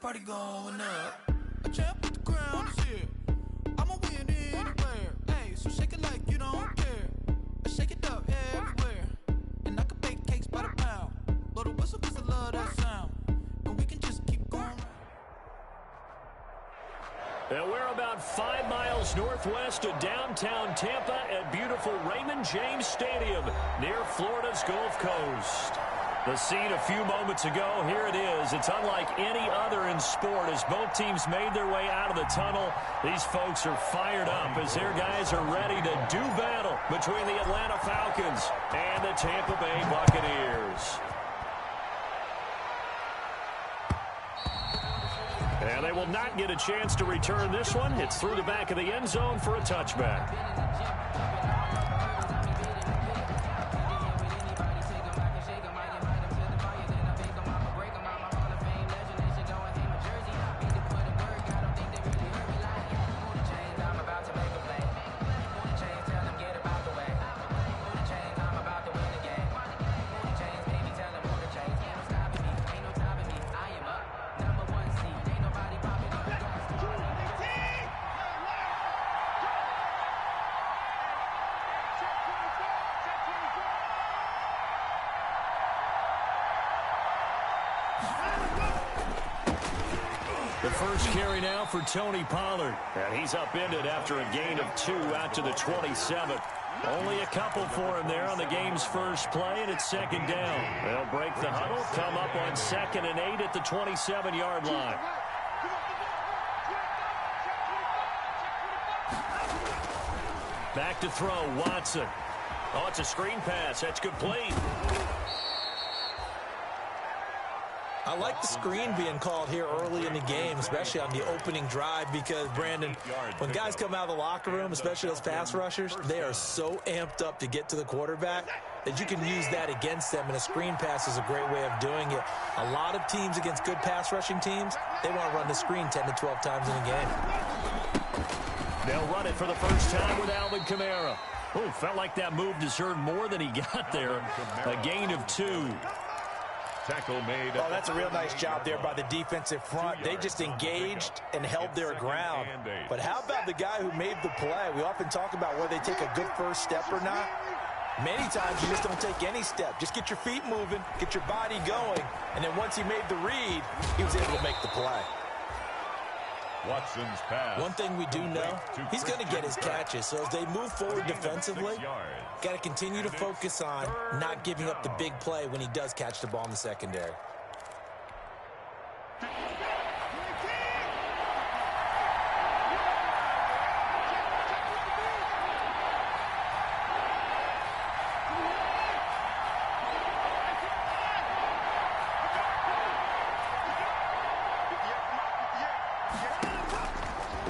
party going up. A champ with the crown is here. I'ma win anywhere. Hey, so shake it like you don't care. I shake it up everywhere. And I can bake cakes by the pound. Blow the whistle 'cause I love that sound. And we can just keep going. And we're about 5 miles northwest of downtown Tampa at beautiful Raymond James Stadium near Florida's Gulf Coast. The scene a few moments ago, here it is. It's unlike any other in sport as both teams made their way out of the tunnel. These folks are fired up as their guys are ready to do battle between the Atlanta Falcons and the Tampa Bay Buccaneers. And they will not get a chance to return this one. It's through the back of the end zone for a touchback. The first carry now for Tony Pollard. And he's upended after a gain of 2 out to the 27. Only a couple for him there on the game's first play, and it's second down. They'll break the huddle, come up on 2nd and 8 at the 27-yard line. Back to throw, Watson. Oh, it's a screen pass. That's complete. I like the screen being called here early in the game, especially on the opening drive, because, Brandon, when guys come out of the locker room, especially those pass rushers, they are so amped up to get to the quarterback that you can use that against them, and a screen pass is a great way of doing it. A lot of teams against good pass rushing teams, they want to run the screen 10 to 12 times in a game. They'll run it for the first time with Alvin Kamara. Oh, felt like that move deserved more than he got there. A gain of 2. Tackle made. Oh, that's a real nice job there by the defensive front. They just engaged and held their ground. But how about the guy who made the play? We often talk about whether they take a good first step or not. Many times you just don't take any step. Just get your feet moving, get your body going, and then once he made the read, he was able to make the play. Watson's pass. One thing we do know, he's going to get his catches. So as they move forward defensively, got to continue to focus on not giving up the big play when he does catch the ball in the secondary.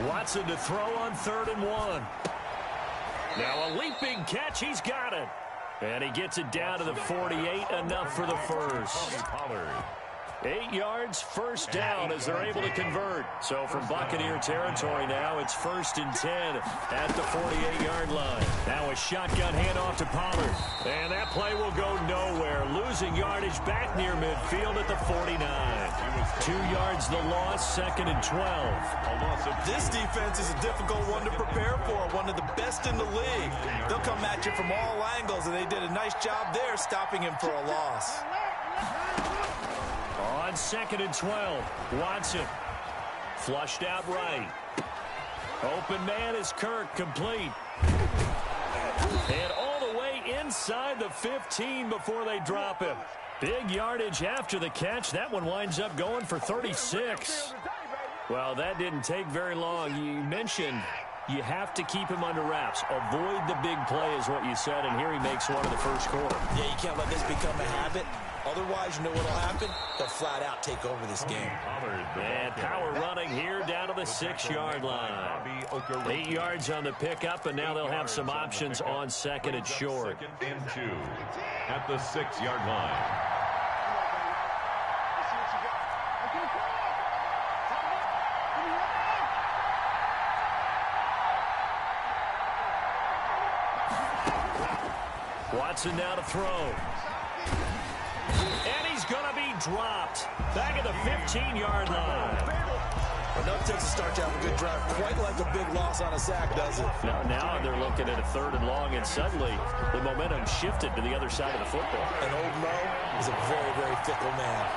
Watson to throw on 3rd and 1. Now a leaping catch. He's got it. And he gets it down to the 48. Enough for the first. 8 yards, first down as they're able to convert. So from Buccaneer territory now, it's 1st and 10 at the 48-yard line. Now a shotgun handoff to Pollard. And that play will go nowhere. Losing yardage back near midfield at the 49. 2 yards the loss, 2nd and 12. This defense is a difficult one to prepare for, one of the best in the league. They'll come at you from all angles, and they did a nice job there stopping him for a loss. On 2nd and 12, Watson flushed out right. Open man is Kirk, complete. And all the way inside the 15 before they drop him. Big yardage after the catch. That one winds up going for 36. Well, that didn't take very long. You mentioned you have to keep him under wraps. Avoid the big play is what you said, and here he makes one in the first quarter. Yeah, you can't let this become a habit. Otherwise, you know what will happen? They'll flat out take over this game. And power running here down to the 6-yard line. 8 yards on the pickup, and now they'll have some options on 2nd and short. 2nd and 2 at the 6-yard line. Watson now to throw. And he's is going to be dropped. Back at the 15-yard line. Well, no takes to start to have a good drive. Quite like a big loss on a sack, does it? Now they're looking at a 3rd and long, and suddenly the momentum shifted to the other side of the football. And old Mo is a very, very fickle man.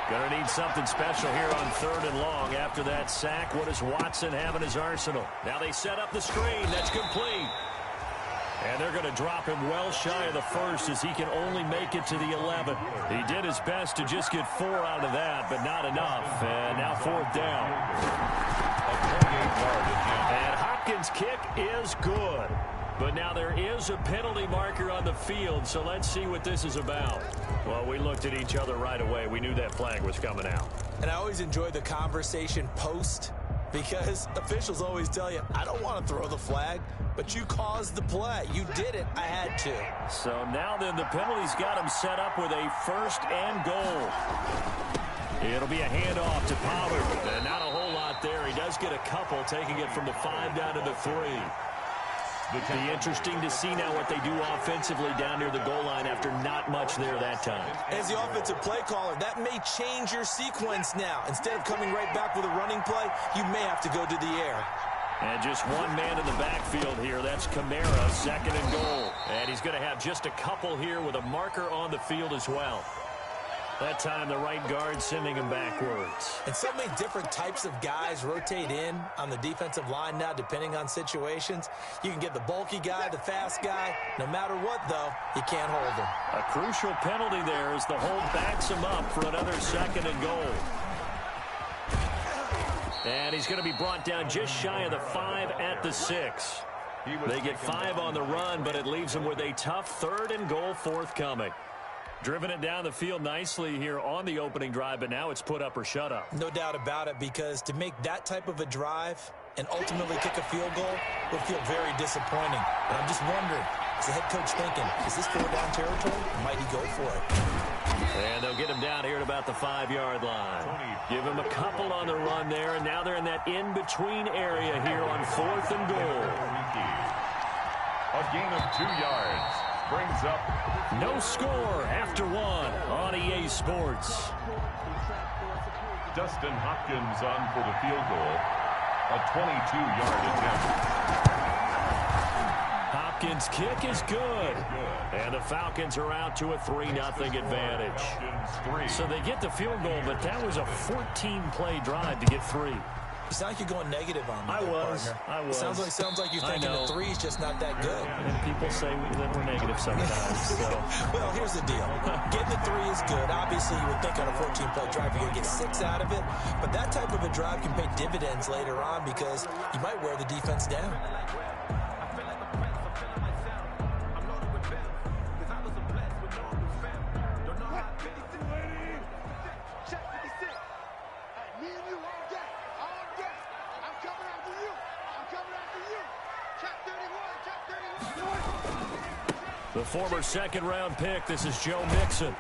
Going to need something special here on 3rd and long. After that sack, what does Watson have in his arsenal? Now they set up the screen. That's complete. And they're going to drop him well shy of the 1st as he can only make it to the 11. He did his best to just get 4 out of that, but not enough. And now 4th down. And Hopkins' kick is good. But now there is a penalty marker on the field, so let's see what this is about. Well, we looked at each other right away. We knew that flag was coming out. And I always enjoy the conversation post, because officials always tell you, I don't want to throw the flag, but you caused the play. You did it. I had to. So now then the penalty's got him set up with a 1st and goal. It'll be a handoff to Pollard. And not a whole lot there. He does get a couple, taking it from the 5 down to the 3. It'll be interesting to see now what they do offensively down near the goal line after not much there that time. As the offensive play caller, that may change your sequence now. Instead of coming right back with a running play, you may have to go to the air. And just one man in the backfield here. That's Kamara, 2nd and goal. And he's going to have just a couple here with a marker on the field as well. That time the right guard sending him backwards. And so many different types of guys rotate in on the defensive line now depending on situations. You can get the bulky guy, the fast guy. No matter what, though, you can't hold him. A crucial penalty there as the hold backs him up for another 2nd and goal. And he's going to be brought down just shy of the 5 at the 6. They get 5 on the run, but it leaves them with a tough 3rd and goal forthcoming. Driven it down the field nicely here on the opening drive, but now it's put up or shut up. No doubt about it, because to make that type of a drive and ultimately kick a field goal will feel very disappointing. And I'm just wondering, is the head coach thinking, is this 4-down territory? Or might he go for it? And they'll get him down here at about the 5-yard line. Give him a couple on the run there, and now they're in that in-between area here on 4th and goal. A gain of 2 yards. Brings up no score after 1 on EA Sports. Dustin Hopkins on for the field goal. A 22-yard attempt. Hopkins' kick is good. And the Falcons are out to a 3-0 advantage. So they get the field goal, but that was a 14-play drive to get 3. You sound like you're going negative on me, I was. It sounds like you're thinking the 3's just not that good. And people say that we're negative sometimes. So. Well, here's the deal. Getting the 3 is good. Obviously, you would think on a 14-play drive you're going to get 6 out of it. But that type of a drive can pay dividends later on because you might wear the defense down. The former 2nd-round pick, this is Joe Mixon.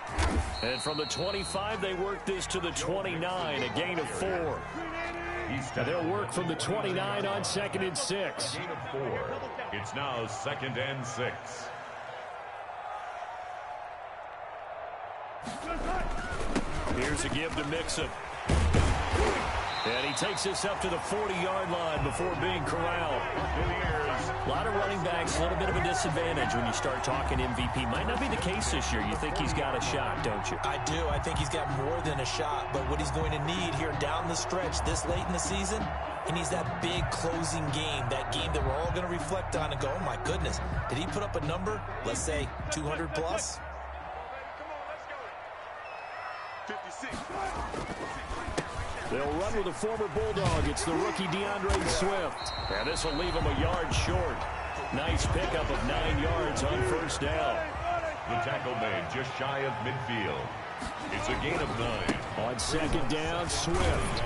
And from the 25, they work this to the 29, a gain of 4. And they'll work from the 29 on 2nd and 6. Gain of 4. It's now 2nd and 6. Here's a give to Mixon. And he takes this up to the 40-yard line before being corralled. A lot of running backs, a little bit of a disadvantage when you start talking MVP. Might not be the case this year. You think he's got a shot, don't you? I do. I think he's got more than a shot. But what he's going to need here down the stretch this late in the season, he needs that big closing game, that game that we're all going to reflect on and go, oh, my goodness, did he put up a number, let's say 200 plus? 56. They'll run with a former Bulldog. It's the rookie DeAndre Swift. And this will leave him a yard short. Nice pickup of 9 yards on 1st down. The tackle made just shy of midfield. It's a gain of 9. On 2nd down, Swift.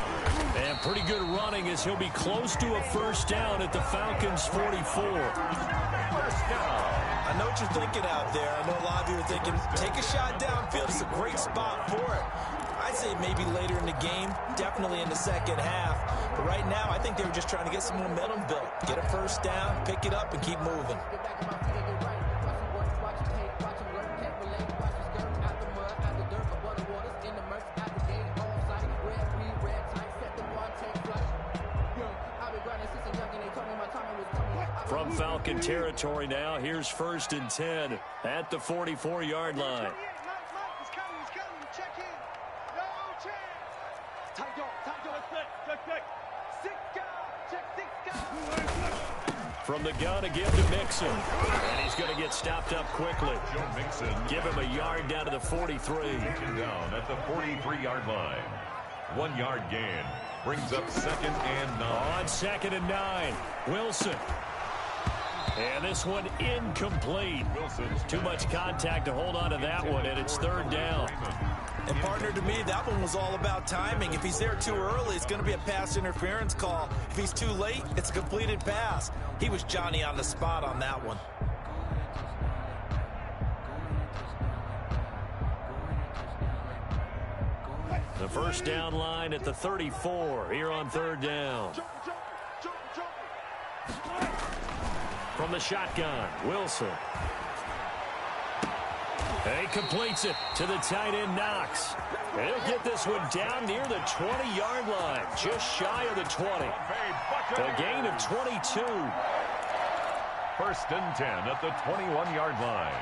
And pretty good running as he'll be close to a 1st down at the Falcons' 44. 1st down. I know what you're thinking out there. I know a lot of you are thinking, take a shot downfield. It's a great spot for it. I'd say maybe later in the game, definitely in the 2nd half. But right now, I think they were just trying to get some momentum built. Get a 1st down, pick it up, and keep moving. From Falcon territory now, here's 1st and 10 at the 44-yard line. From the gun, a give to Mixon. And he's going to get stopped up quickly. Joe Mixon. Give him a yard down to the 43. Down at the 43-yard line. 1 yard gain. Brings up 2nd and 9. On 2nd and 9, Wilson. And this one incomplete. Wilson's too much contact to hold on to that one, and it's 3rd down. And partner, to me, that one was all about timing. If he's there too early, it's going to be a pass interference call. If he's too late, it's a completed pass. He was Johnny on the spot on that one. The 1st down line at the 34 here on 3rd down. From the shotgun, Wilson. And he completes it to the tight end, Knox. And he'll get this one down near the 20-yard line, just shy of the 20. A gain of 22. 1st and 10 at the 21-yard line.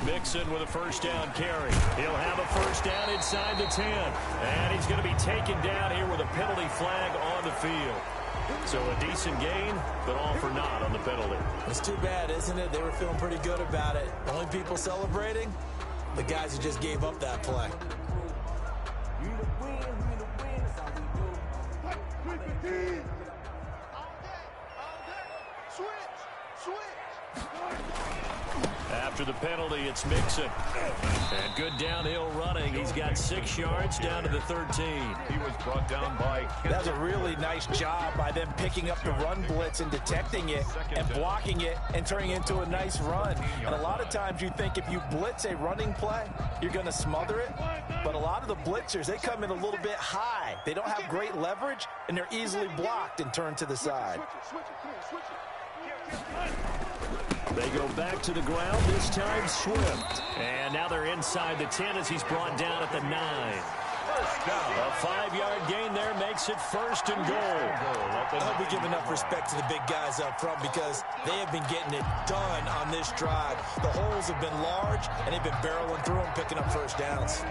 Mixon with a 1st down carry. He'll have a 1st down inside the 10. And he's going to be taken down here with a penalty flag on the field. So a decent gain, but all for naught on the penalty. It's too bad, isn't it? They were feeling pretty good about it. Only people celebrating? The guys who just gave up that play. After the penalty, it's Mixon. And good downhill running. He's got 6 yards down to the 13. He was brought down by... That was a really nice job by them picking up the run blitz and detecting it and blocking it and turning it into a nice run. And a lot of times you think if you blitz a running play, you're going to smother it. But a lot of the blitzers, they come in a little bit high. They don't have great leverage, and they're easily blocked and turned to the side. They go back to the ground, this time Swift. And now they're inside the 10 as he's brought down at the 9. A 5-yard gain there makes it 1st and goal. I hope we give enough respect to the big guys up front because they have been getting it done on this drive. The holes have been large, and they've been barreling through them, picking up 1st downs.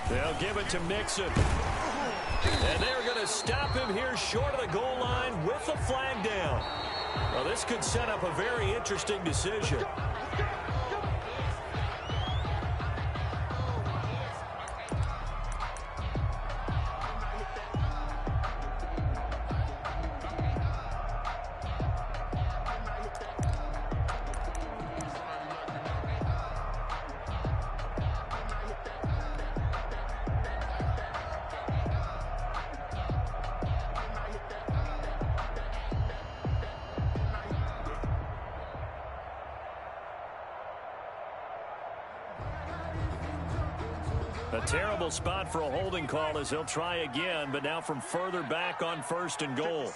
They'll give it to Mixon. And they're going to stop him here short of the goal line with a flag down. Well, this could set up a very interesting decision. A terrible spot for a holding call as he'll try again, but now from further back on 1st and goal.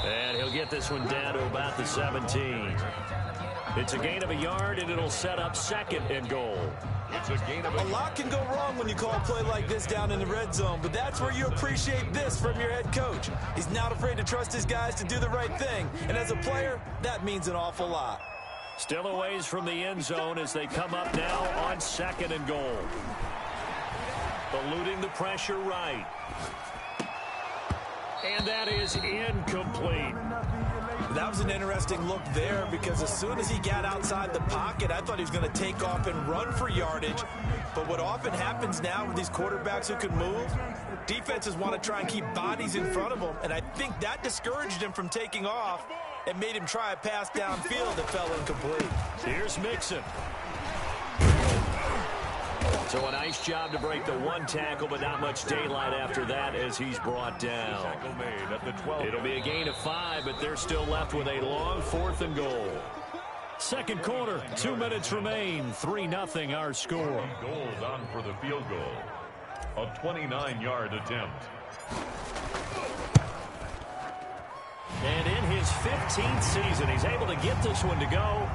And he'll get this one down to about the 17. It's a gain of a yard, and it'll set up 2nd and goal. It's a gain of a lot can go wrong when you call a play like this down in the red zone, but that's where you appreciate this from your head coach. He's not afraid to trust his guys to do the right thing, and as a player, that means an awful lot. Still a ways from the end zone as they come up now on 2nd and goal. Eluding the pressure right. And that is incomplete. That was an interesting look there because as soon as he got outside the pocket, I thought he was going to take off and run for yardage. But what often happens now with these quarterbacks who can move, defenses want to try and keep bodies in front of them, and I think that discouraged him from taking off and made him try a pass downfield that fell incomplete. Here's Mixon. So a nice job to break the one tackle, but not much daylight after that as he's brought down. It'll be a gain of 5, but they're still left with a long 4th and goal. Second quarter, 2 minutes remain. 3-0 our score. Goals on for the field goal. A 29-yard attempt. And in his 15th season, he's able to get this one to go.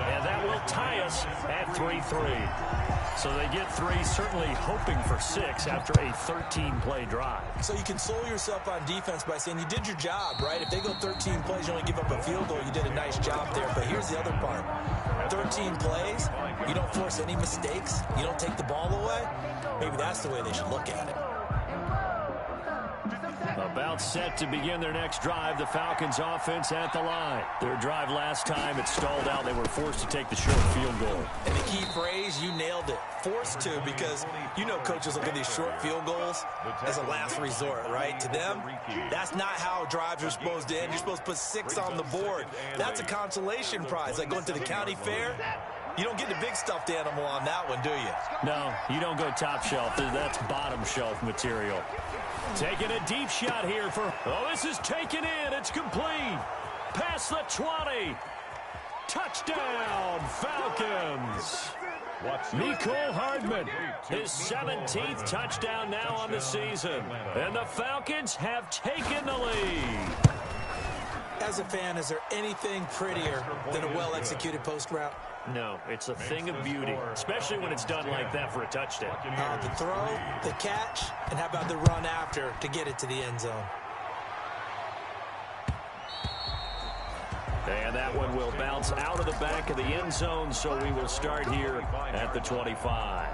And that will tie us at 3-3. So they get 3, certainly hoping for 6 after a 13-play drive. So you console yourself on defense by saying you did your job, right? If they go 13 plays, you only give up a field goal, you did a nice job there. But here's the other part. 13 plays, you don't force any mistakes, you don't take the ball away. Maybe that's the way they should look at it. About set to begin their next drive, the Falcons offense at the line. Their drive last time, it stalled out. They were forced to take the short field goal. And the key phrase, you nailed it. Forced to, because you know coaches look at these short field goals as a last resort, right? To them, that's not how drives are supposed to end. You're supposed to put 6 on the board. That's a consolation prize, like going to the county fair. You don't get the big stuffed animal on that one, do you? No, you don't go top shelf. That's bottom shelf material. Taking a deep shot here for... Oh, this is taken in. It's complete. Past the 20. Touchdown, Falcons. Nicole Hardman, his 17th touchdown now on the season. And the Falcons have taken the lead. As a fan, is there anything prettier than a well-executed post route? No, it's a thing of beauty, especially when it's done like that for a touchdown. The throw, the catch, and how about the run after to get it to the end zone? And that one will bounce out of the back of the end zone, so we will start here at the 25.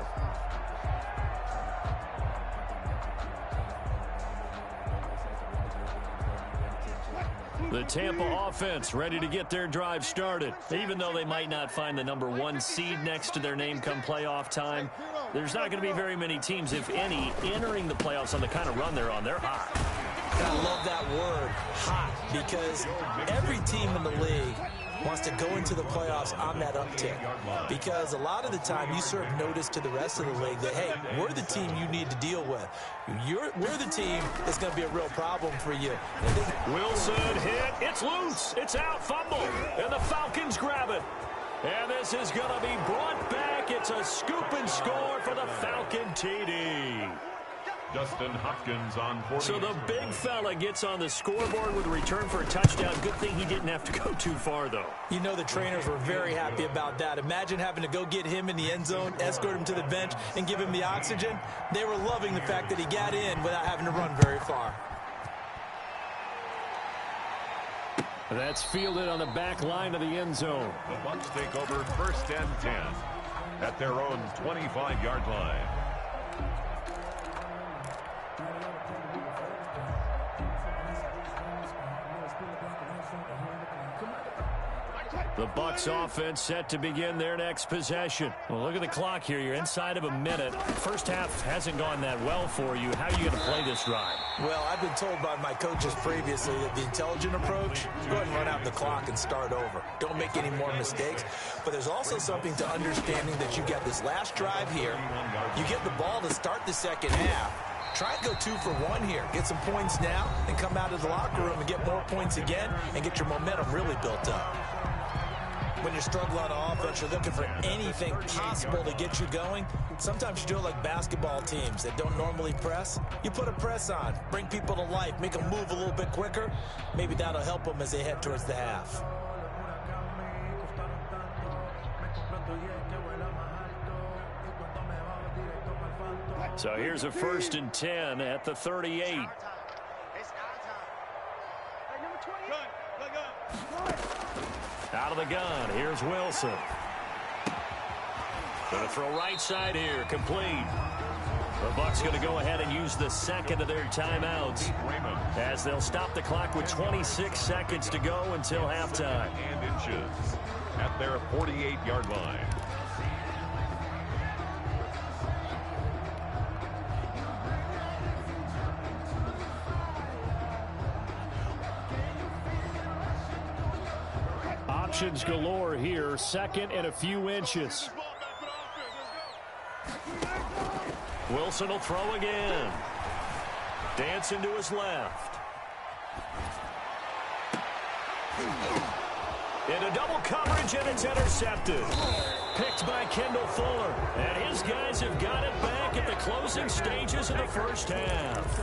The Tampa offense ready to get their drive started. Even though they might not find the #1 seed next to their name come playoff time, there's not going to be very many teams, if any, entering the playoffs on the kind of run they're on. They're hot. I love that word, hot, because every team in the league wants to go into the playoffs on that uptick. Because a lot of the time you serve notice to the rest of the league that, hey, we're the team you need to deal with. We're the team that's going to be a real problem for you. Wilson hit. It's loose. It's out. Fumble. And the Falcons grab it. And this is going to be brought back. It's a scoop and score for the Falcon TD. Dustin Hopkins on 40. So the big fella gets on the scoreboard with a return for a touchdown. Good thing he didn't have to go too far, though. You know the trainers were very happy about that. Imagine having to go get him in the end zone, escort him to the bench, and give him the oxygen. They were loving the fact that he got in without having to run very far. That's fielded on the back line of the end zone. The Bucs take over 1st and 10 at their own 25-yard line. The Bucs offense set to begin their next possession. Well, look at the clock here. You're inside of a minute. First half hasn't gone that well for you. How are you going to play this drive? Well, I've been told by my coaches previously that the intelligent approach, go ahead and run out the clock and start over. Don't make any more mistakes. But there's also something to understanding that you get this last drive here. You get the ball to start the second half. Try and go 2 for 1 here. Get some points now and come out of the locker room and get more points again and get your momentum really built up. When you struggle on offense, you're looking for anything possible to get you going. Sometimes you do it like basketball teams that don't normally press. You put a press on, bring people to life, make them move a little bit quicker. Maybe that'll help them as they head towards the half. So here's a 1st and 10 at the 38. Out of the gun, here's Wilson. Going to throw right side here, complete. The Bucs going to go ahead and use the second of their timeouts as they'll stop the clock with 26 seconds to go until halftime. And inches at their 48-yard line. Options galore here. 2nd and a few inches. Wilson will throw again. Dancing to his left. Into double coverage, and it's intercepted. picked by Kendall Fuller. And his guys have got it back at the closing stages of the first half.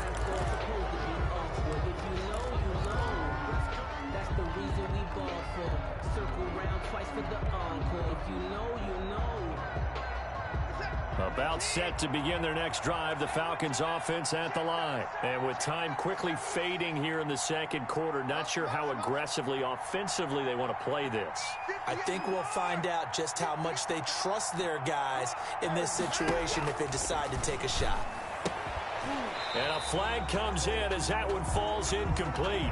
About set to begin their next drive, the Falcons offense at the line. And with time quickly fading here in the second quarter, not sure how aggressively, offensively they want to play this. I think we'll find out just how much they trust their guys in this situation if they decide to take a shot. And a flag comes in as that one falls incomplete.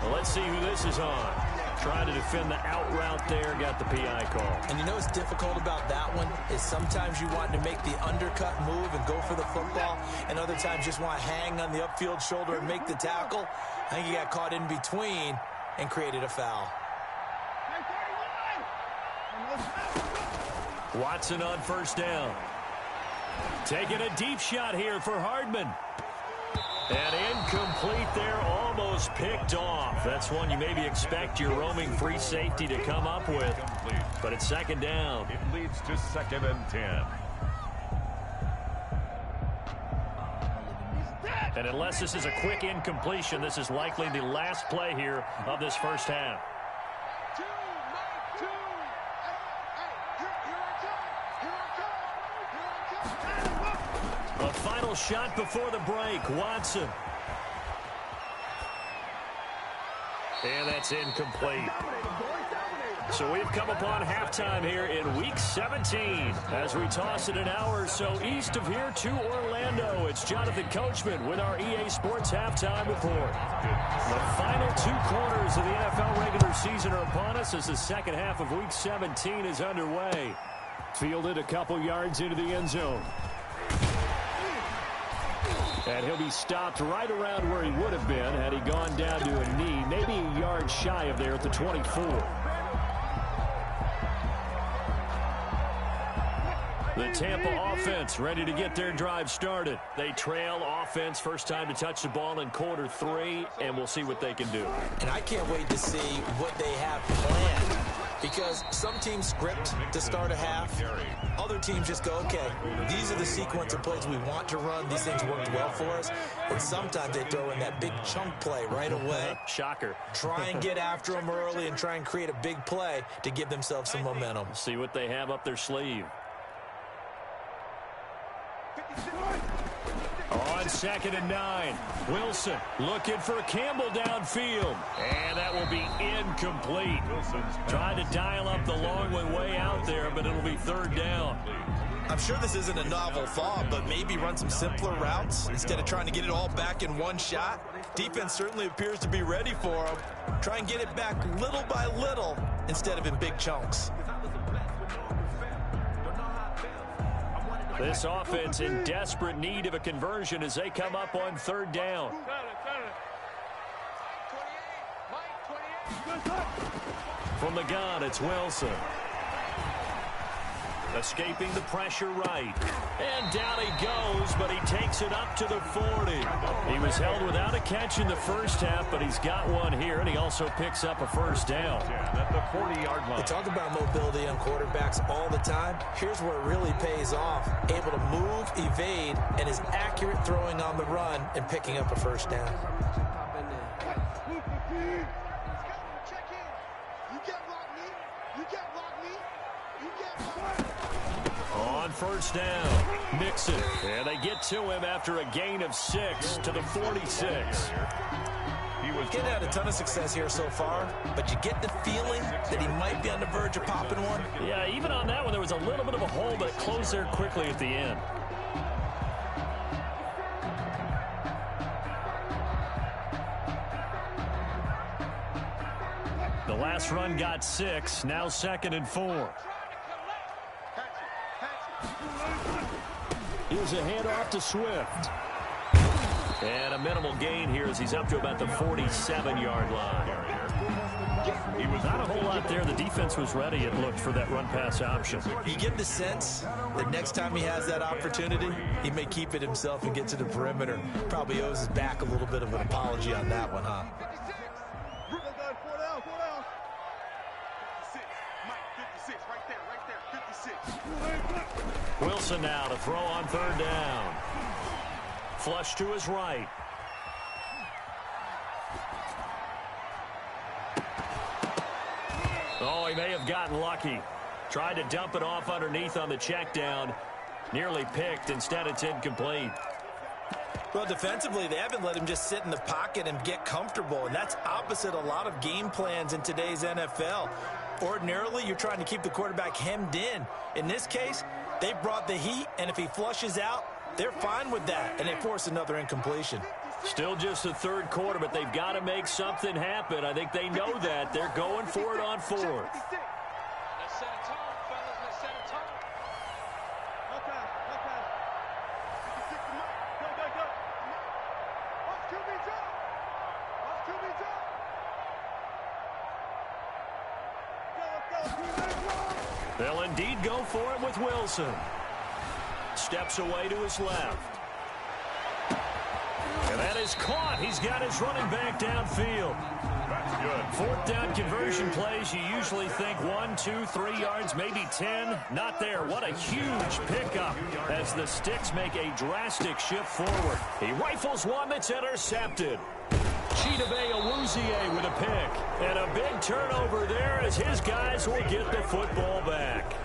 Well, let's see who this is on. Trying to defend the out route there, got the PI call. And you know what's difficult about that one is sometimes you want to make the undercut move and go for the football, and other times just want to hang on the upfield shoulder and make the tackle. I think he got caught in between and created a foul. Watson on first down. Taking a deep shot here for Hardman. And incomplete there, almost picked off. That's one you maybe expect your roaming free safety to come up with. But it's second down. It leads to 2nd and 10. And unless this is a quick incompletion, this is likely the last play here of this first half. A final shot before the break, Watson. And that's incomplete. So we've come upon halftime here in Week 17. As we toss it an hour or so east of here to Orlando, it's Jonathan Coachman with our EA Sports Halftime Report. The final 2 quarters of the NFL regular season are upon us as the second half of Week 17 is underway. Fielded a couple yards into the end zone. And he'll be stopped right around where he would have been had he gone down to a knee, maybe a yard shy of there at the 24. The Tampa offense ready to get their drive started. They trail offense, first time to touch the ball in quarter 3, and we'll see what they can do. And I can't wait to see what they have planned, because some teams script to start a half. Other teams just go, okay, these are the sequence of plays we want to run. These things worked well for us. And sometimes they throw in that big chunk play right away. Shocker. Try and get after them early and try and create a big play to give themselves some momentum. See what they have up their sleeve. On 2nd and 9, Wilson looking for Campbell downfield. And that will be incomplete. Trying to dial up the long one way out there, but it'll be 3rd down. I'm sure this isn't a novel thought, but maybe run some simpler routes instead of trying to get it all back in one shot. Defense certainly appears to be ready for them. Try and get it back little by little instead of in big chunks. This offense in desperate need of a conversion as they come up on 3rd down. From the gun, it's Wilson. Escaping the pressure right. And down he goes, but he takes it up to the 40. He was held without a catch in the first half, but he's got one here, and he also picks up a first down. At the 40-yard line. They talk about mobility on quarterbacks all the time. Here's where it really pays off. Able to move, evade, and is accurate throwing on the run and picking up a first down. On first down, Mixon. And they get to him after a gain of 6 to the 46. Getting had a ton of success here so far, but you get the feeling that he might be on the verge of popping one. Yeah, even on that one, there was a little bit of a hole, but it closed there quickly at the end. The last run got 6, now 2nd and 4. Here's a handoff to Swift. And a minimal gain here as he's up to about the 47-yard line. He was not a whole lot there. The defense was ready, it looked, for that run-pass option. You get the sense that next time he has that opportunity, he may keep it himself and get to the perimeter. Probably owes his back a little bit of an apology on that one, huh? Wilson now to throw on third down. Flush to his right. Oh, he may have gotten lucky. Tried to dump it off underneath on the check down. Nearly picked. Instead, it's incomplete. Well, defensively, they haven't let him just sit in the pocket and get comfortable, and that's opposite a lot of game plans in today's NFL. Ordinarily, you're trying to keep the quarterback hemmed in. In this case, they brought the heat, and if he flushes out, they're fine with that, and they force another incompletion. Still just the third quarter, but they've got to make something happen. I think they know that. They're going for it on fourth. Let's set a tone, fellas. Let's set a tone. Okay. You can stick the mic. Go. Watch QB drop. Go. They'll indeed go for it with Wilson. Steps away to his left. And that is caught. He's got his running back downfield. That's good. Fourth down conversion plays, you usually think 1, 2, 3 yards, maybe 10. Not there. What a huge pickup as the Sticks make a drastic shift forward. He rifles one that's intercepted. Chidobe Awuzie with a pick. And a big turnover there as his guys will get the football back.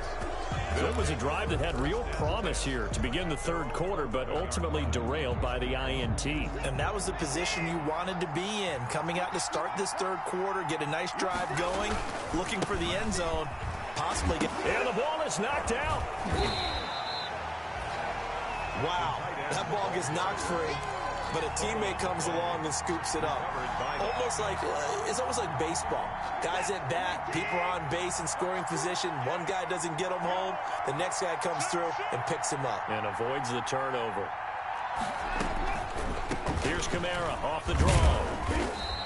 So it was a drive that had real promise here to begin the third quarter, but ultimately derailed by the INT. And that was the position you wanted to be in. Coming out to start this third quarter, get a nice drive going, looking for the end zone, possibly get... And the ball is knocked out. Wow, that ball gets knocked free, but a teammate comes along and scoops it up. It's almost like baseball. Guys at bat, people are on base in scoring position. One guy doesn't get him home. The next guy comes through and picks him up. And avoids the turnover. Here's Kamara off the draw.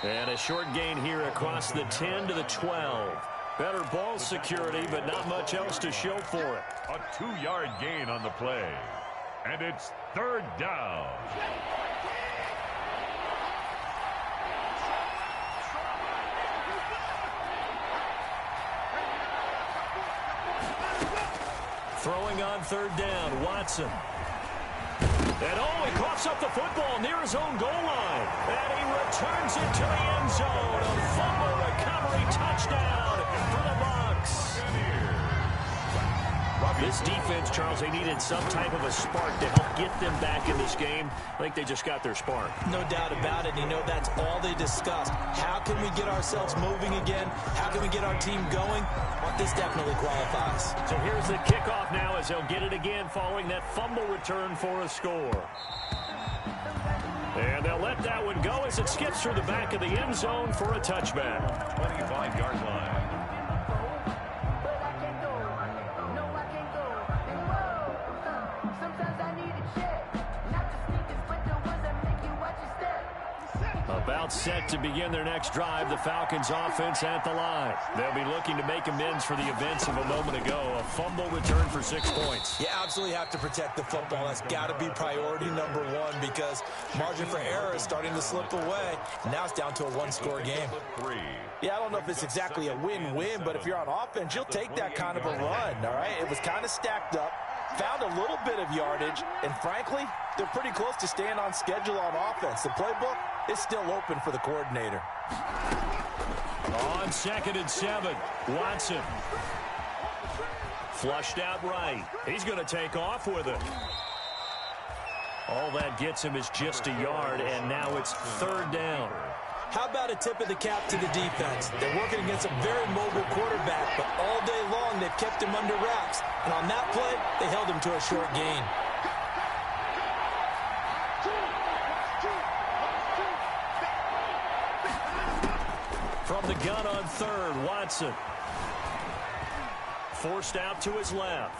And a short gain here across the 10 to the 12. Better ball security, but not much else to show for it. A 2-yard gain on the play. And it's third down. Throwing on third down, Watson. And he coughs up the football near his own goal line. And he returns it to the end zone. A fumble recovery touchdown for the Bucs. This defense, Charles, they needed some type of a spark to help get them back in this game. I think they just got their spark. No doubt about it. That's all they discussed. How can we get ourselves moving again? How can we get our team going? Well, this definitely qualifies. So here's the kickoff now as they'll get it again following that fumble return for a score. And they'll let that one go as it skips through the back of the end zone for a touchback. 25-yard line. About set to begin their next drive, the Falcons offense at the line. They'll be looking to make amends for the events of a moment ago. A fumble return for 6 points. You absolutely have to protect the football. That's got to be priority number one because margin for error is starting to slip away. Now it's down to a one-score game. Yeah, I don't know if it's exactly a win-win, but if you're on offense, you'll take that kind of a run, all right? It was kind of stacked up, found a little bit of yardage, and frankly, they're pretty close to staying on schedule on offense. The playbook is still open for the coordinator. On 2nd and 7, Watson. Flushed out right. He's going to take off with it. All that gets him is just a yard, and now it's third down. How about a tip of the cap to the defense? They're working against a very mobile quarterback, but all day long they've kept him under wraps. And on that play, they held him to a short gain. From the gun on third, Watson. Forced out to his left.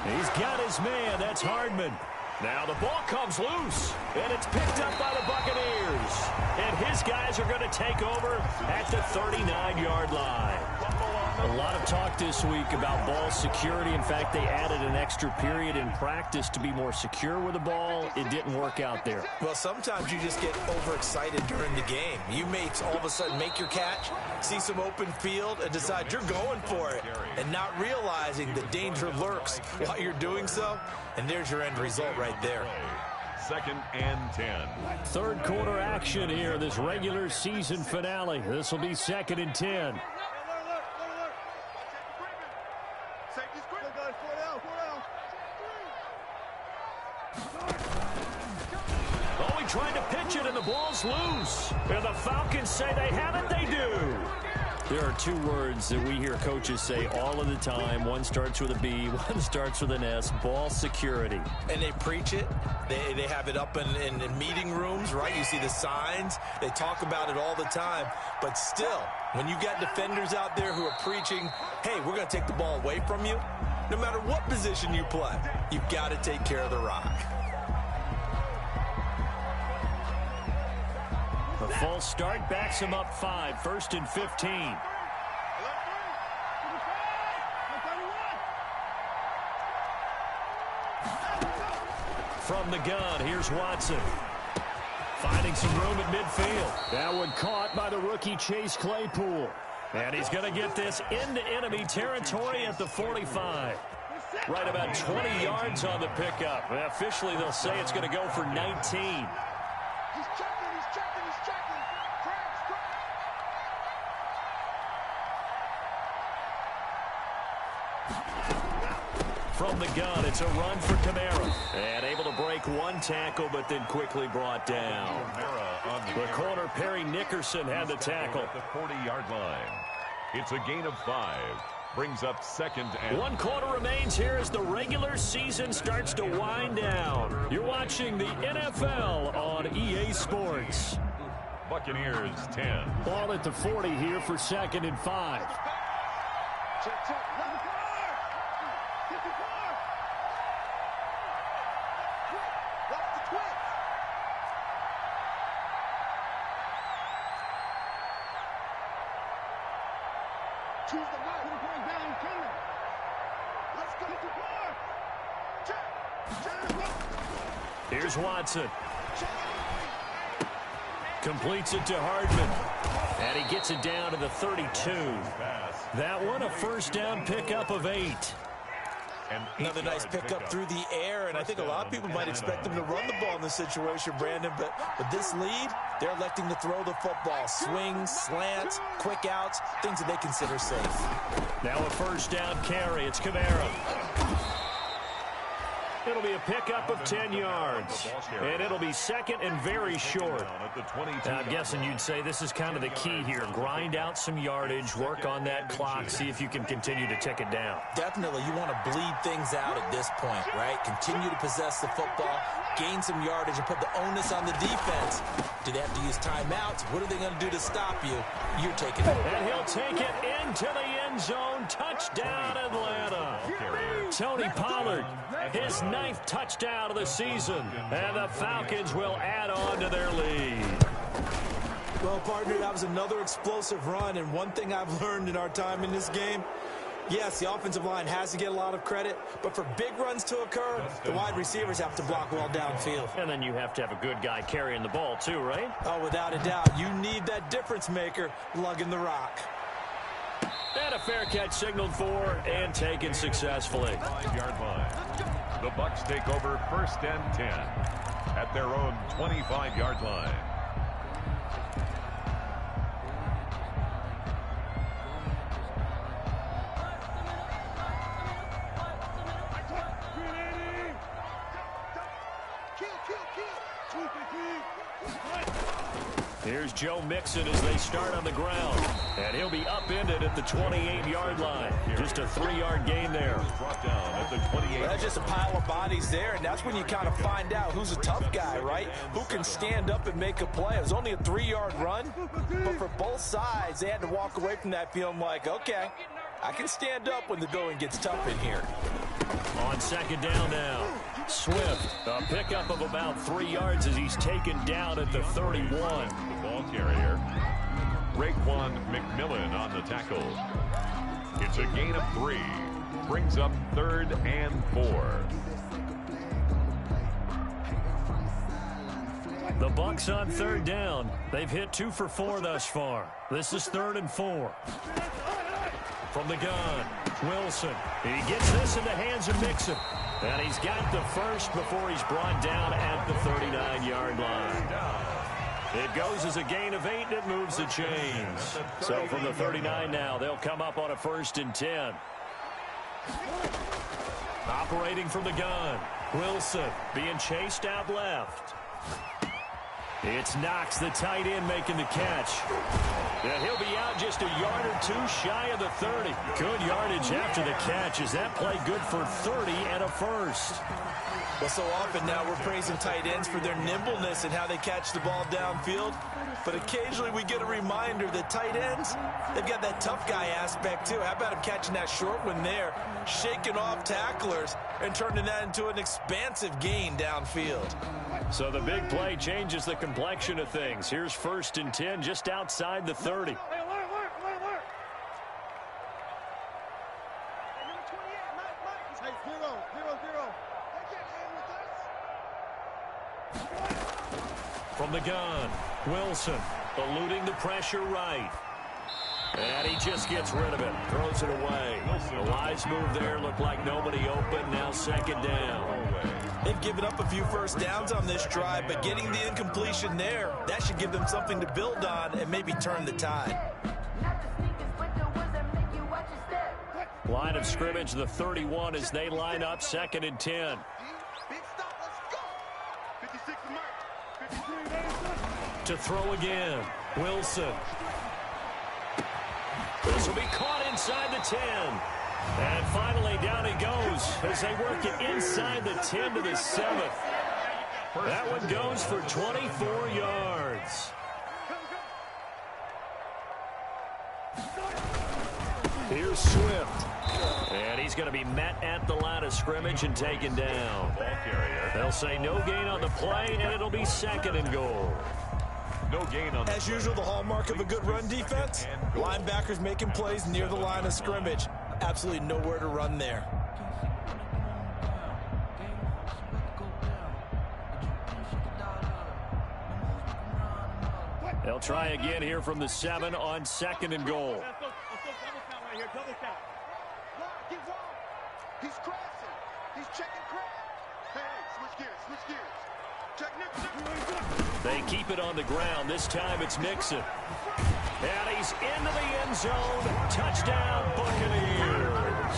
He's got his man. That's Hardman. Now the ball comes loose, and it's picked up by the Buccaneers. And his guys are going to take over at the 39-yard line. A lot of talk this week about ball security. In fact, they added an extra period in practice to be more secure with the ball. It didn't work out there. Well, sometimes you just get overexcited during the game. You may all of a sudden make your catch, see some open field, and decide you're going for it, and not realizing the danger lurks while you're doing so. And there's your end result right there. 2nd and 10. Third quarter action here, this regular season finale. This will be 2nd and 10. Oh, he tried to pitch it, and the ball's loose. And the Falcons say they have it. They do. There are two words that we hear coaches say all of the time. One starts with a B, one starts with an S, ball security. And they preach it. They have it up in meeting rooms, right? You see the signs. They talk about it all the time. But still, when you got defenders out there who are preaching, hey, we're going to take the ball away from you, no matter what position you play, you've got to take care of the rock. The false start backs him up 5, 1st and 15. From the gun, here's Watson. Finding some room at midfield. That one caught by the rookie Chase Claypool. And he's going to get this into enemy territory at the 45. Right about 20 yards on the pickup. Officially, they'll say it's going to go for 19. From the gun, it's a run for Kamara. And able to break one tackle, but then quickly brought down. The corner, Perry Nickerson, had the tackle. At the 40-yard line. It's a gain of 5. Brings up 2nd and... One quarter remains here as the regular season starts to wind down. You're watching the NFL on EA Sports. Buccaneers 10. Ball at the 40 here for 2nd and 5. Here's Watson. Completes it to Hardman. And he gets it down to the 32. That one, a first down pickup of 8. Another nice pickup through the air, and I think a lot of people might expect them to run the ball in this situation, Brandon, but with this lead, they're electing to throw the football. Swings, slants, quick outs, things that they consider safe. Now a first down carry. It's Kamara. It'll be a pickup of 10 yards. And it'll be 2nd and very short. Now, I'm guessing you'd say this is kind of the key here. Grind out some yardage, work on that clock, see if you can continue to tick it down. Definitely, you want to bleed things out at this point, right? Continue to possess the football, gain some yardage, and put the onus on the defense. Do they have to use timeouts? What are they going to do to stop you? You're taking it. And he'll take it into the end zone. Touchdown, Atlanta. Tony Pollard, his 9th touchdown of the season. And the Falcons will add on to their lead. Well, partner, that was another explosive run. And one thing I've learned in our time in this game, yes, the offensive line has to get a lot of credit, but for big runs to occur, the wide receivers have to block well downfield. And then you have to have a good guy carrying the ball too, right? Oh, without a doubt. You need that difference maker lugging the rock. And a fair catch signaled for and taken successfully. 5-yard line. The Bucs take over 1st and 10 at their own 25-yard line. Here's Joe Mixon as they start on the ground. And he'll be upended at the 28-yard line. Just a 3-yard gain there. Brought down at the 28. Well, that's just a pile of bodies there, and that's when you kind of find out who's a tough guy, right? Who can stand up and make a play. It was only a 3-yard run, but for both sides, they had to walk away from that feeling like, okay, I can stand up when the going gets tough in here. On 2nd down now, Swift, a pickup of about 3 yards as he's taken down at the 31. The ball carrier, Raekwon McMillan on the tackle. It's a gain of 3. Brings up 3rd and 4. The Bucs on 3rd down. They've hit 2 for 4 thus far. This is 3rd and 4. From the gun, Wilson. He gets this in the hands of Mixon. And he's got the first before he's brought down at the 39-yard line. It goes as a gain of 8, and it moves the chains. So from the 39 now, they'll come up on a 1st and 10. Operating from the gun, Wilson being chased out left. It's Knox, the tight end, making the catch. And he'll be out just a yard or 2 shy of the 30. Good yardage after the catch. Is that play good for 30 and a first? Well, so often now we're praising tight ends for their nimbleness and how they catch the ball downfield. But occasionally we get a reminder that tight ends, they've got that tough guy aspect too. How about him catching that short one there, shaking off tacklers, and turning that into an expansive gain downfield? So the big play changes the complexion of things. Here's 1st and 10 just outside the 30. From the gun, Wilson eluding the pressure right. And he just gets rid of it, throws it away. A wise move there, looked like nobody open, now 2nd down. They've given up a few first downs on this drive, but getting the incompletion there, that should give them something to build on and maybe turn the tide. Line of scrimmage, the 31 as they line up 2nd and 10. To throw again, Wilson. This will be caught inside the 10. And finally, down he goes as they work it inside the 10 to the 7th. That one goes for 24 yards. Here's Swift. And he's going to be met at the line of scrimmage and taken down. They'll say no gain on the play, and it'll be 2nd and goal. No gain on the As usual, the hallmark of a good run defense, linebackers making plays near the line of scrimmage. Absolutely nowhere to run there. They'll try again here from the 7 on 2nd and goal. Let's go double count right here, double count. Get wide. He's crossing. He's checking crowd. Hey, switch gears. Check Nixon. They keep it on the ground. This time it's Mixon. And he's into the end zone. Touchdown, Buccaneers.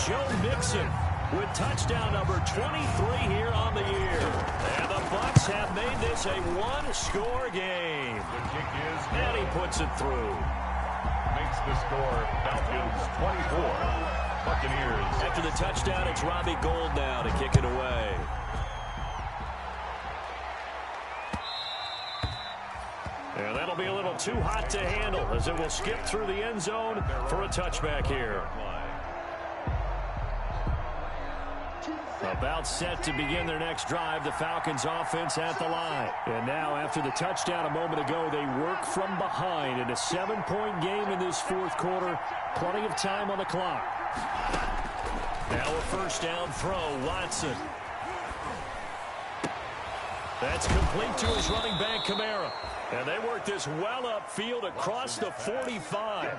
Joe Mixon with touchdown number 23 here on the year. And the Bucs have made this a one-score game. The kick is And he puts it through. makes the score Falcons 24. Buccaneers. After the touchdown, it's Robbie Gould now to kick it away. And that'll be a little too hot to handle as it will skip through the end zone for a touchback here. About set to begin their next drive, the Falcons offense at the line. And now after the touchdown a moment ago, they work from behind in a 7-point game in this 4th quarter. Plenty of time on the clock. Now a 1st down throw, Watson. That's complete to his running back, Kamara. And they work this well upfield across the 45.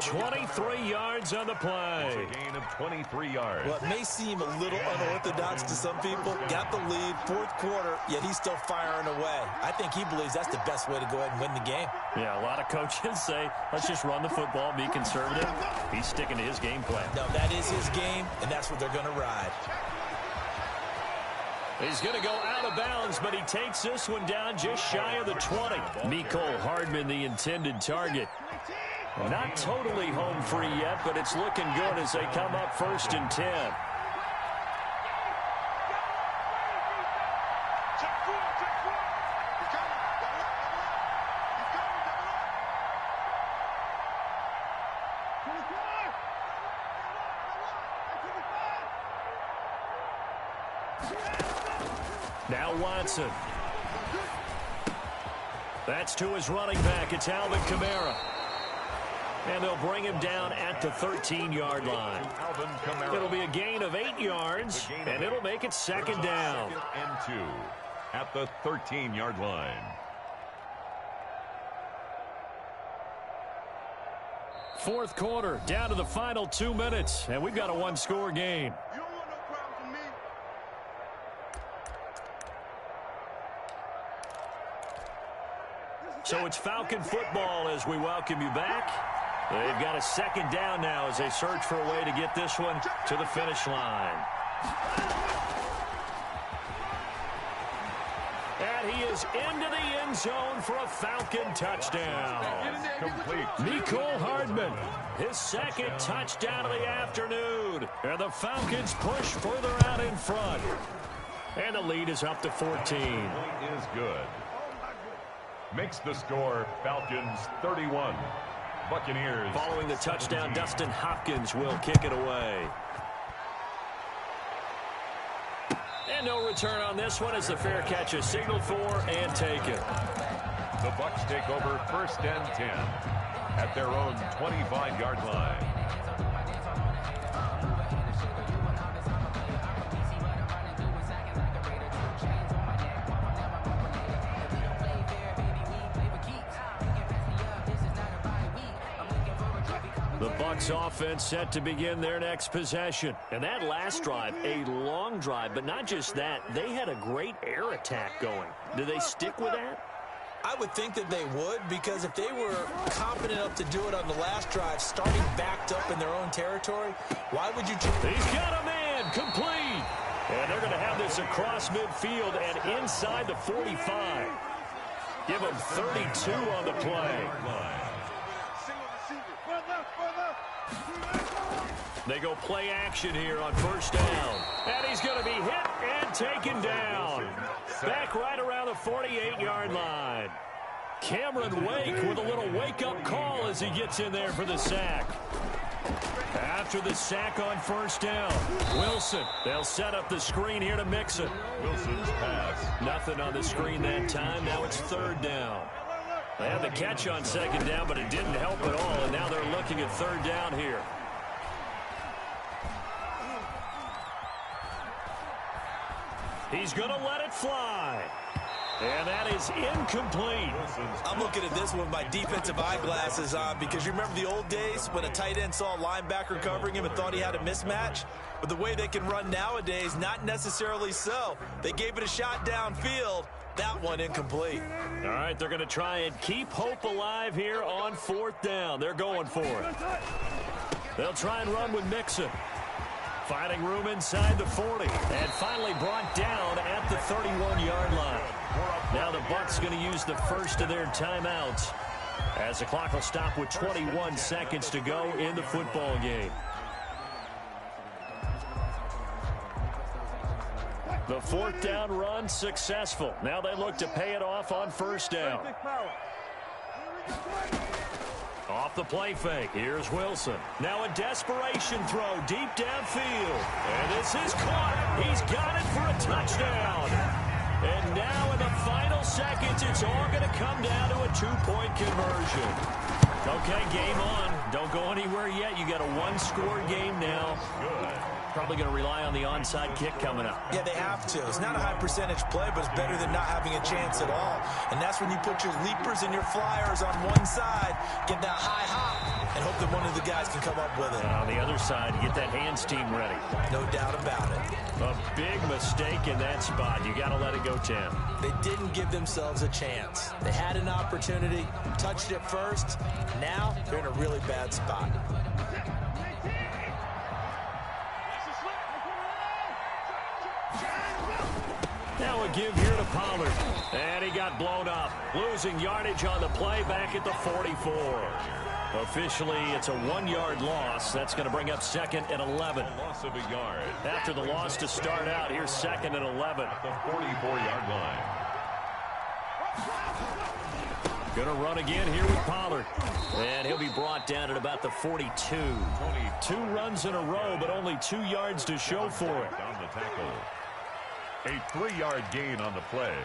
23 yards on the play. It's a gain of 23 yards. Well, it may seem a little unorthodox to some people. Got the lead, 4th quarter, yet he's still firing away. I think he believes that's the best way to go ahead and win the game. Yeah, a lot of coaches say, let's just run the football, be conservative. He's sticking to his game plan. No, that is his game, and that's what they're going to ride. He's going to go out of bounds, but he takes this one down just shy of the 20. Mecole Hardman, the intended target. Not totally home free yet, but it's looking good as they come up 1st and 10. Now Watson. That's to his running back. It's Alvin Kamara. And they'll bring him down at the 13-yard line. It'll be a gain of 8 yards, and it'll make it second down. Second and 2 at the 13-yard line. Fourth quarter, down to the final 2 minutes, and we've got a one-score game. You don't want no problems with me. So it's Falcon football as we welcome you back. They've got a second down now as they search for a way to get this one to the finish line. And he is into the end zone for a Falcon touchdown. Complete. Mecole Hardman, his second touchdown of the afternoon. And the Falcons push further out in front. And the lead is up to 14. Is good. Makes the score Falcons 31. Buccaneers. Following the touchdown, Dustin Hopkins will kick it away. And no return on this one as the fair catch is signaled for and taken. The Bucs take over first and 10 at their own 25-yard line. The Bucs offense set to begin their next possession. And that last drive, a long drive, but not just that. They had a great air attack going. Do they stick with that? I would think that they would, because if they were confident enough to do it on the last drive, starting backed up in their own territory, why would you... He's got a man, complete. And they're going to have this across midfield and inside the 45. Give them 32 on the play. They go play action here on first down. And he's going to be hit and taken down. Back right around the 48-yard line. Cameron Wake with a little wake-up call as he gets in there for the sack. After the sack on first down, Wilson. They'll set up the screen here to Mixon. Wilson's pass. Nothing on the screen that time. Now it's third down. They had the catch on second down, but it didn't help at all. And now they're looking at third down here. He's going to let it fly. And that is incomplete. I'm looking at this one with my defensive eyeglasses on, because you remember the old days when a tight end saw a linebacker covering him and thought he had a mismatch? But the way they can run nowadays, not necessarily so. They gave it a shot downfield. That one incomplete. All right, they're going to try and keep hope alive here on fourth down. They're going for it. They'll try and run with Mixon. Finding room inside the 40. And finally brought down at the 31-yard line. Now the Bucs going to use the first of their timeouts as the clock will stop with 21 seconds to go in the football game. The fourth down run successful. Now they look to pay it off on first down. Off the play fake. Here's Wilson. Now a desperation throw deep downfield. And this is caught. He's got it for a touchdown. And now in the final seconds, it's all going to come down to a two-point conversion. Okay, game on. Don't go anywhere yet. You got a one-score game now. Probably going to rely on the onside kick coming up. Yeah, they have to. It's not a high percentage play, but it's better than not having a chance at all. And that's when you put your leapers and your flyers on one side, get that high hop, and hope that one of the guys can come up with it. And on the other side, get that hands team ready. No doubt about it. A big mistake in that spot. You got to let it go, Tim. They didn't give themselves a chance. They had an opportunity, touched it first. Now they're in a really bad spot. Now a give here to Pollard. And he got blown up. Losing yardage on the play back at the 44. Officially, it's a 1-yard loss. That's going to bring up second and 11. Loss of a yard. After the loss to start out, here's second and 11. At the 44-yard line. Going to run again here with Pollard. And he'll be brought down at about the 42. 2 runs in a row, but only 2 yards to show for it. On the tackle. A 3-yard gain on the play.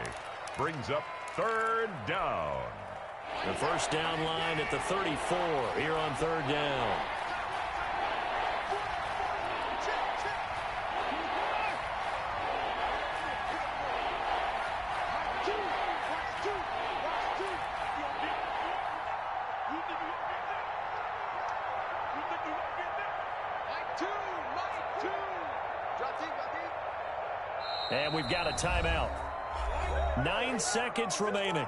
Brings up third down. The first down line at the 34 here on third down. And we've got a timeout. 9 seconds remaining.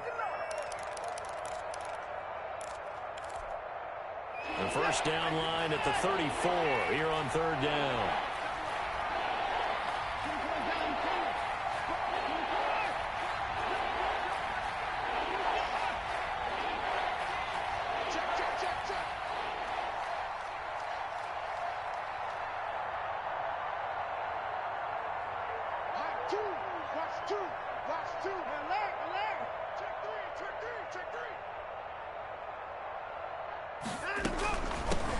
The first down line at the 34 here on third down.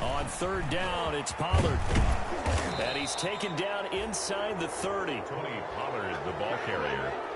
On third down, it's Pollard. And he's taken down inside the 30. Tony Pollard, the ball carrier.